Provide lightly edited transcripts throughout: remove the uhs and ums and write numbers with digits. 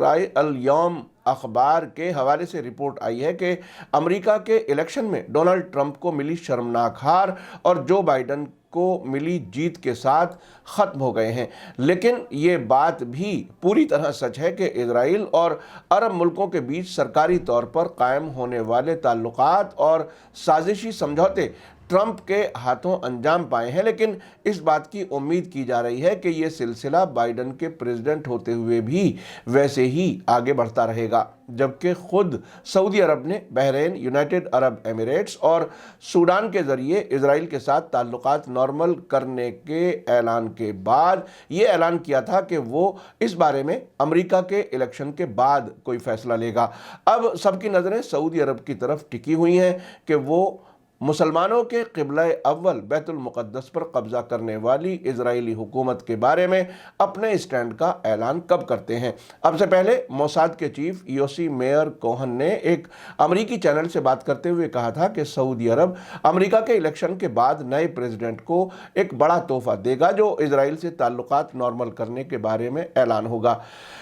رائے الیوم اخبار کے حوالے سے رپورٹ آئی ہے کہ امریکہ کے الیکشن میں ڈونلڈ ٹرمپ کو ملی شرمناک ہار اور جو بائیڈن کو ملی جیت کے ساتھ ختم ہو گئے ہیں، لیکن یہ بات بھی پوری طرح سچ ہے کہ اسرائیل اور عرب ملکوں کے بیچ سرکاری طور پر قائم ہونے والے تعلقات اور سازشی سمجھوتے ٹرمپ کے ہاتھوں انجام پائے ہیں، لیکن اس بات کی امید کی جا رہی ہے کہ یہ سلسلہ بائیڈن کے پریزیڈنٹ ہوتے ہوئے بھی ویسے ہی آگے بڑھتا رہے گا، جبکہ خود سعودی عرب نے بحرین، یونائٹڈ عرب امریٹس اور سوڈان کے ذریعے اسرائیل کے ساتھ تعلقات نارمل کرنے کے اعلان کے بعد یہ اعلان کیا تھا کہ وہ اس بارے میں امریکہ کے الیکشن کے بعد کوئی فیصلہ لے گا۔ اب سب کی نظریں سعودی عرب کی طرف ٹکی ہوئی ہیں کہ وہ مسلمانوں کے قبلہ اول بیت المقدس پر قبضہ کرنے والی اسرائیلی حکومت کے بارے میں اپنے اسٹینڈ کا اعلان کب کرتے ہیں۔ اب سے پہلے موساد کے چیف یوسی میئر کوہن نے ایک امریکی چینل سے بات کرتے ہوئے کہا تھا کہ سعودی عرب امریکہ کے الیکشن کے بعد نئے پریزیڈنٹ کو ایک بڑا تحفہ دے گا جو اسرائیل سے تعلقات نارمل کرنے کے بارے میں اعلان ہوگا۔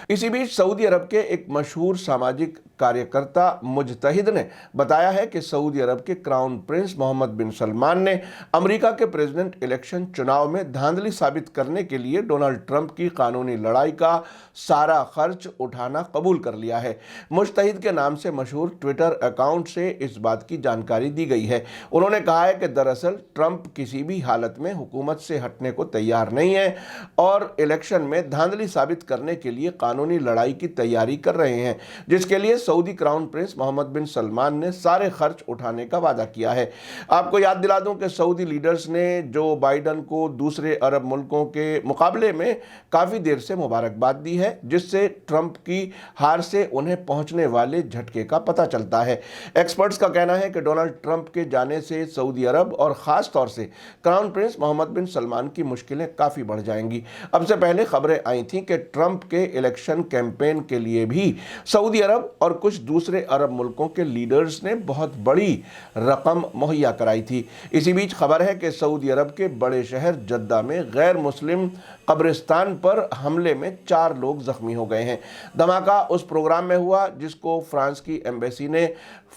اسی بیچ سعودی عرب کے ایک مشہور سماجک کاریہ کرتا مجتہد نے بتایا ہے کہ سعودی عرب کے کراؤن پرنس محمد بن سلمان نے امریکہ کے پریزیڈنٹ الیکشن چناؤ میں دھاندلی ثابت کرنے کے لیے ڈونلڈ ٹرمپ کی قانونی لڑائی کا سارا خرچ اٹھانا قبول کر لیا ہے۔ مجتہد کے نام سے مشہور ٹویٹر اکاؤنٹ سے اس بات کی جانکاری دی گئی ہے۔ انہوں نے کہا ہے کہ دراصل ٹرمپ کسی بھی حالت میں حکومت سے ہٹنے کو تیار نہیں ہے اور الیکشن میں دھاندلی ثابت کرنے کے لیے قانونی لڑائی کی تیاری کر رہے ہیں، جس کے لیے سعودی کراؤن پرنس محمد بن سلمان نے سارے خرچ اٹھانے کا وعدہ کیا ہے۔ آپ کو یاد دلا دوں کہ سعودی لیڈرز نے جو بائیڈن کو دوسرے عرب ملکوں کے مقابلے میں کافی دیر سے مبارکباد دی ہے، جس سے ٹرمپ کی ہار سے انہیں پہنچنے والے جھٹکے کا پتہ چلتا ہے۔ ایکسپرٹس کا کہنا ہے کہ ڈونلڈ ٹرمپ کے جانے سے سعودی عرب اور خاص طور سے کراؤن پرنس محمد بن سلمان کی مشکلیں کافی بڑھ جائیں گی۔ اب سے پہلے خبریں آئی تھیں کہ ٹرمپ کے الیکشن کیمپین کے لیے بھی سعودی عرب اور کچھ دوسرے عرب ملکوں کے لیڈرز نے بہت بڑی رقم مہیا کرائی تھی۔ اسی بیچ خبر ہے کہ سعودی عرب کے بڑے شہر جدہ میں غیر مسلم قبرستان پر حملے میں 4 لوگ زخمی ہو گئے ہیں۔ دھماکہ اس پروگرام میں ہوا جس کو فرانس کی ایمبیسی نے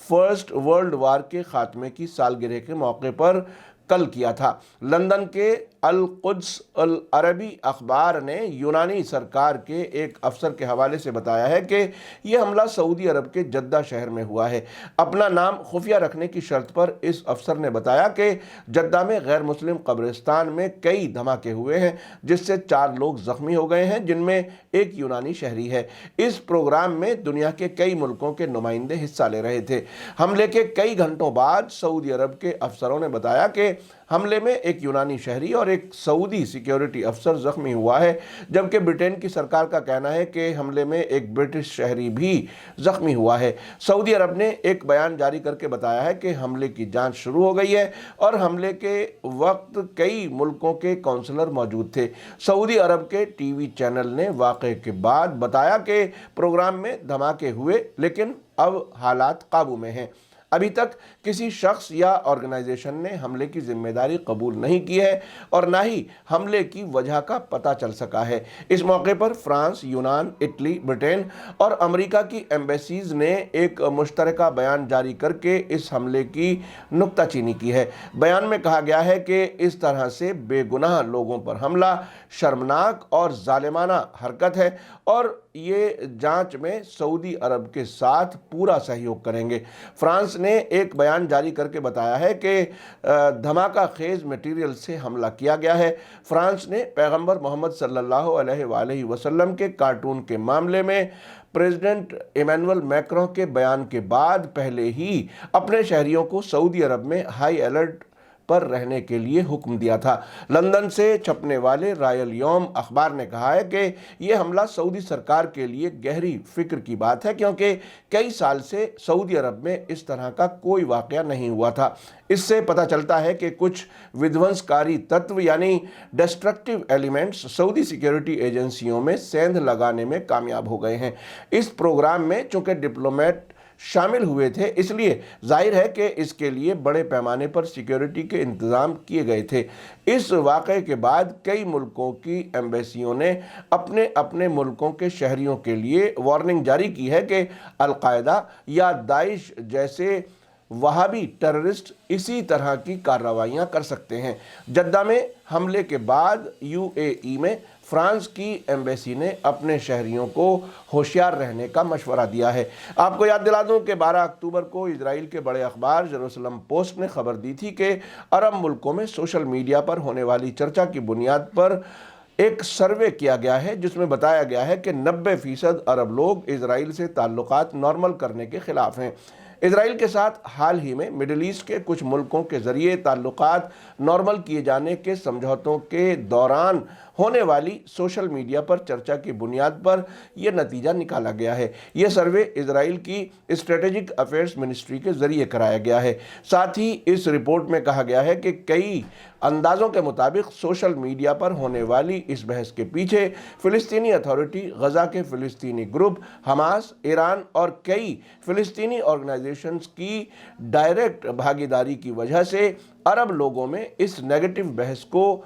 فرسٹ ورلڈ وار کے خاتمے کی سالگرہ کے موقع پر کل کیا تھا۔ لندن کے القدس العربی اخبار نے یونانی سرکار کے ایک افسر کے حوالے سے بتایا ہے کہ یہ حملہ سعودی عرب کے جدہ شہر میں ہوا ہے۔ اپنا نام خفیہ رکھنے کی شرط پر اس افسر نے بتایا کہ جدہ میں غیر مسلم قبرستان میں کئی دھماکے ہوئے ہیں جس سے 4 لوگ زخمی ہو گئے ہیں، جن میں ایک یونانی شہری ہے۔ اس پروگرام میں دنیا کے کئی ملکوں کے نمائندے حصہ لے رہے تھے۔ حملے کے کئی گھنٹوں بعد سعودی عرب کے افسروں نے بتایا کہ حملے میں ایک یونانی شہری اور ایک سعودی سیکیورٹی افسر زخمی ہوا ہے، جبکہ برطانیہ کی سرکار کا کہنا ہے کہ حملے میں ایک برٹش شہری بھی زخمی ہوا ہے۔ سعودی عرب نے ایک بیان جاری کر کے بتایا ہے کہ حملے کی جانچ شروع ہو گئی ہے اور حملے کے وقت کئی ملکوں کے کونسلر موجود تھے۔ سعودی عرب کے ٹی وی چینل نے واقعے کے بعد بتایا کہ پروگرام میں دھماکے ہوئے لیکن اب حالات قابو میں ہیں۔ ابھی تک کسی شخص یا آرگنائزیشن نے حملے کی ذمہ داری قبول نہیں کی ہے اور نہ ہی حملے کی وجہ کا پتہ چل سکا ہے۔ اس موقع پر فرانس، یونان، اٹلی، برطانیہ اور امریکہ کی ایمبیسیز نے ایک مشترکہ بیان جاری کر کے اس حملے کی نکتہ چینی کی ہے۔ بیان میں کہا گیا ہے کہ اس طرح سے بے گناہ لوگوں پر حملہ شرمناک اور ظالمانہ حرکت ہے اور یہ جانچ میں سعودی عرب کے ساتھ پورا سہیوگ کریں گے۔ فرانس نے ایک بیان جاری کر کے بتایا ہے کہ دھماکہ خیز میٹیریل سے حملہ کیا گیا ہے۔ فرانس نے پیغمبر محمد صلی اللہ علیہ وآلہ وسلم کے کارٹون کے معاملے میں پریزیڈنٹ ایمینول میکروں کے بیان کے بعد پہلے ہی اپنے شہریوں کو سعودی عرب میں ہائی الرٹ پر رہنے کے لیے حکم دیا تھا۔ لندن سے چھپنے والے رائے الیوم اخبار نے کہا ہے کہ یہ حملہ سعودی سرکار کے لیے گہری فکر کی بات ہے، کیونکہ کئی سال سے سعودی عرب میں اس طرح کا کوئی واقعہ نہیں ہوا تھا۔ اس سے پتہ چلتا ہے کہ کچھ ودھونسکاری تتو یعنی ڈسٹرکٹیو ایلیمنٹس سعودی سیکیورٹی ایجنسیوں میں سیندھ لگانے میں کامیاب ہو گئے ہیں۔ اس پروگرام میں چونکہ ڈپلومیٹ شامل ہوئے تھے، اس لیے ظاہر ہے کہ اس کے لیے بڑے پیمانے پر سیکیورٹی کے انتظام کیے گئے تھے۔ اس واقعے کے بعد کئی ملکوں کی ایمبیسیوں نے اپنے اپنے ملکوں کے شہریوں کے لیے وارننگ جاری کی ہے کہ القاعدہ یا داعش جیسے وہابی ٹیررسٹ اسی طرح کی کارروائیاں کر سکتے ہیں۔ جدہ میں حملے کے بعد UAE میں فرانس کی ایمبیسی نے اپنے شہریوں کو ہوشیار رہنے کا مشورہ دیا ہے۔ آپ کو یاد دلا دوں کہ 12 اکتوبر کو اسرائیل کے بڑے اخبار جیروسلم پوسٹ نے خبر دی تھی کہ عرب ملکوں میں سوشل میڈیا پر ہونے والی چرچا کی بنیاد پر ایک سروے کیا گیا ہے جس میں بتایا گیا ہے کہ 90% عرب لوگ اسرائیل سے تعلقات نارمل کرنے کے خلاف ہیں۔ اسرائیل کے ساتھ حال ہی میں مڈل ایسٹ کے کچھ ملکوں کے ذریعے تعلقات نارمل کیے جانے کے سمجھوتوں کے دوران ہونے والی سوشل میڈیا پر چرچا کی بنیاد پر یہ نتیجہ نکالا گیا ہے۔ یہ سروے اسرائیل کی اسٹریٹجک افیئرز منسٹری کے ذریعے کرایا گیا ہے۔ ساتھ ہی اس رپورٹ میں کہا گیا ہے کہ کئی اندازوں کے مطابق سوشل میڈیا پر ہونے والی اس بحث کے پیچھے فلسطینی اتھارٹی، غزہ کے فلسطینی گروپ حماس، ایران اور کئی فلسطینی آرگنائزیشنز کی ڈائریکٹ بھاگیداری کی وجہ سے عرب لوگوں میں اس نیگیٹو بحث کو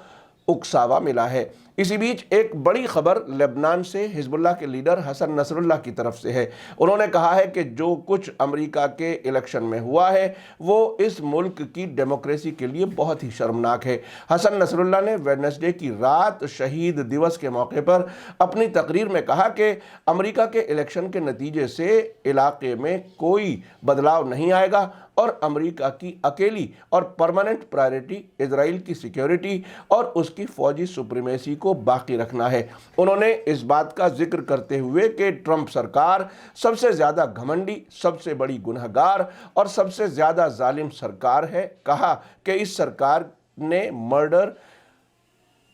اکساوا ملا ہے۔ اسی بیچ ایک بڑی خبر لبنان سے حزب اللہ کے لیڈر حسن نصر اللہ کی طرف سے ہے۔ انہوں نے کہا ہے کہ جو کچھ امریکہ کے الیکشن میں ہوا ہے وہ اس ملک کی ڈیموکریسی کے لیے بہت ہی شرمناک ہے۔ حسن نصر اللہ نے ویڈنسڈے کی رات شہید دیوس کے موقع پر اپنی تقریر میں کہا کہ امریکہ کے الیکشن کے نتیجے سے علاقے میں کوئی بدلاؤ نہیں آئے گا اور امریکہ کی اکیلی اور پرماننٹ پرائرٹی اسرائیل کی سیکیورٹی اور اس کی فوجی سپریمیسی کو باقی رکھنا ہے۔ انہوں نے اس بات کا ذکر کرتے ہوئے کہ ٹرمپ سرکار سب سے زیادہ گھمنڈی، سب سے بڑی گنہگار اور سب سے زیادہ ظالم سرکار ہے، کہا کہ اس سرکار نے مرڈر،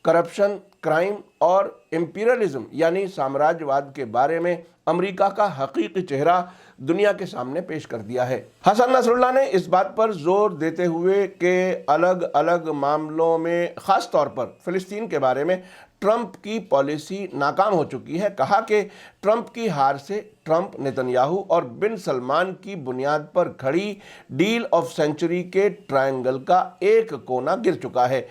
کرپشن، کرائم اور امپیریلزم یعنی سامراجواد کے بارے میں امریکہ کا حقیقی چہرہ دنیا کے سامنے پیش کر دیا ہے۔ حسن نصر اللہ نے اس بات پر زور دیتے ہوئے کہ الگ الگ معاملوں میں خاص طور پر فلسطین کے بارے میں ٹرمپ کی پالیسی ناکام ہو چکی ہے، کہا کہ ٹرمپ کی ہار سے ٹرمپ، نتنیاہو اور بن سلمان کی بنیاد پر کھڑی ڈیل آف سینچری کے ٹرائنگل کا ایک کونا گر چکا ہے۔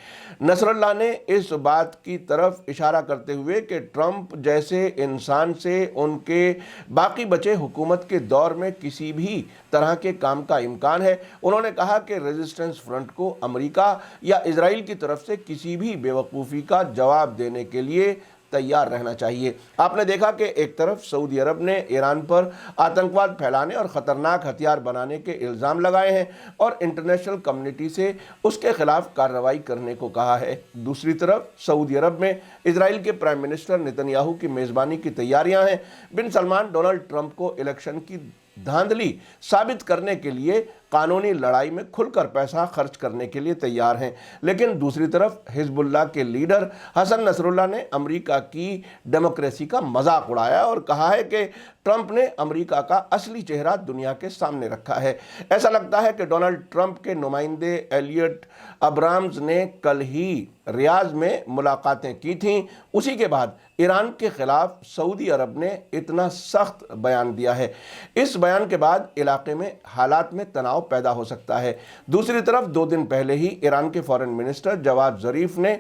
نصر اللہ نے اس بات کی طرف اشارہ کرتے ہوئے کہ ٹرمپ جیسے انسان سے ان کے باقی بچے حکومت کے دور میں کسی بھی طرح کے کام کا امکان ہے۔ انہوں نے کہا کہ ریزسٹنس فرنٹ کو امریکہ یا اسرائیل کی طرف سے کسی بھی بے وقوفی کا جواب دینے کے لیے تیار رہنا چاہیے۔ آپ نے دیکھا کہ ایک طرف سعودی عرب نے ایران پر آتنکواد پھیلانے اور خطرناک ہتھیار بنانے کے الزام لگائے ہیں اور انٹرنیشنل کمیونٹی سے اس کے خلاف کارروائی کرنے کو کہا ہے۔ دوسری طرف سعودی عرب میں اسرائیل کے پرائم منسٹر نتنیاہو کی میزبانی کی تیاریاں ہیں۔ بن سلمان ڈونلڈ ٹرمپ کو الیکشن کی دھاندلی ثابت کرنے کے لیے قانونی لڑائی میں کھل کر پیسہ خرچ کرنے کے لیے تیار ہیں، لیکن دوسری طرف حزب اللہ کے لیڈر حسن نصر اللہ نے امریکہ کی ڈیموکریسی کا مذاق اڑایا اور کہا ہے کہ ٹرمپ نے امریکہ کا اصلی چہرہ دنیا کے سامنے رکھا ہے۔ ایسا لگتا ہے کہ ڈونلڈ ٹرمپ کے نمائندے ایلیٹ ابرامز نے کل ہی ریاض میں ملاقاتیں کی تھیں، اسی کے بعد ایران کے خلاف سعودی عرب نے اتنا سخت بیان دیا ہے۔ اس بیان کے بعد علاقے میں حالات میں تناؤ پیدا ہو سکتا ہے۔ دوسری طرف 2 دن پہلے ہی ایران کے فارن منسٹر جواد ظریف نے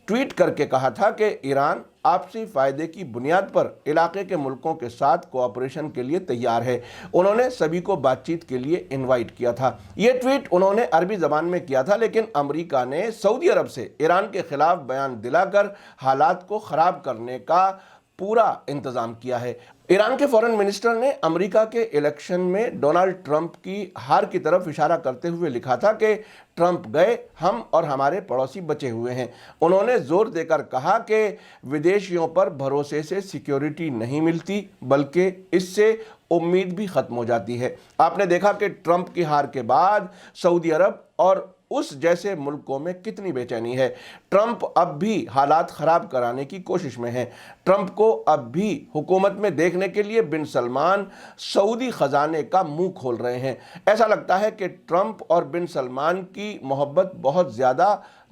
ٹویٹ کر کے کہا تھا کہ ایران آپسی فائدے کی بنیاد پر علاقے کے ملکوں کے ساتھ کوآپریشن کے لیے تیار ہے۔ انہوں نے سبھی کو بات چیت کے لیے انوائٹ کیا تھا۔ یہ ٹویٹ انہوں نے عربی زبان میں کیا تھا، لیکن امریکہ نے سعودی عرب سے ایران کے خلاف بیان دلا کر حالات کو خراب کرنے کا پورا انتظام کیا ہے۔ ایران کے فارن منسٹر نے امریکہ کے الیکشن میں ڈونلڈ ٹرمپ کی ہار کی طرف اشارہ کرتے ہوئے لکھا تھا کہ ٹرمپ گئے، ہم اور ہمارے پڑوسی بچے ہوئے ہیں۔ انہوں نے زور دے کر کہا کہ ودیشیوں پر بھروسے سے سیکیورٹی نہیں ملتی، بلکہ اس سے امید بھی ختم ہو جاتی ہے۔ آپ نے دیکھا کہ ٹرمپ کی ہار کے بعد سعودی عرب اور اس جیسے ملکوں میں کتنی بے چینی ہے۔ ٹرمپ اب بھی حالات خراب کرانے کی کوشش میں ہیں۔ ٹرمپ کو اب بھی حکومت میں دیکھنے کے لیے بن سلمان سعودی خزانے کا منہ کھول رہے ہیں۔ ایسا لگتا ہے کہ ٹرمپ اور بن سلمان کی محبت بہت زیادہ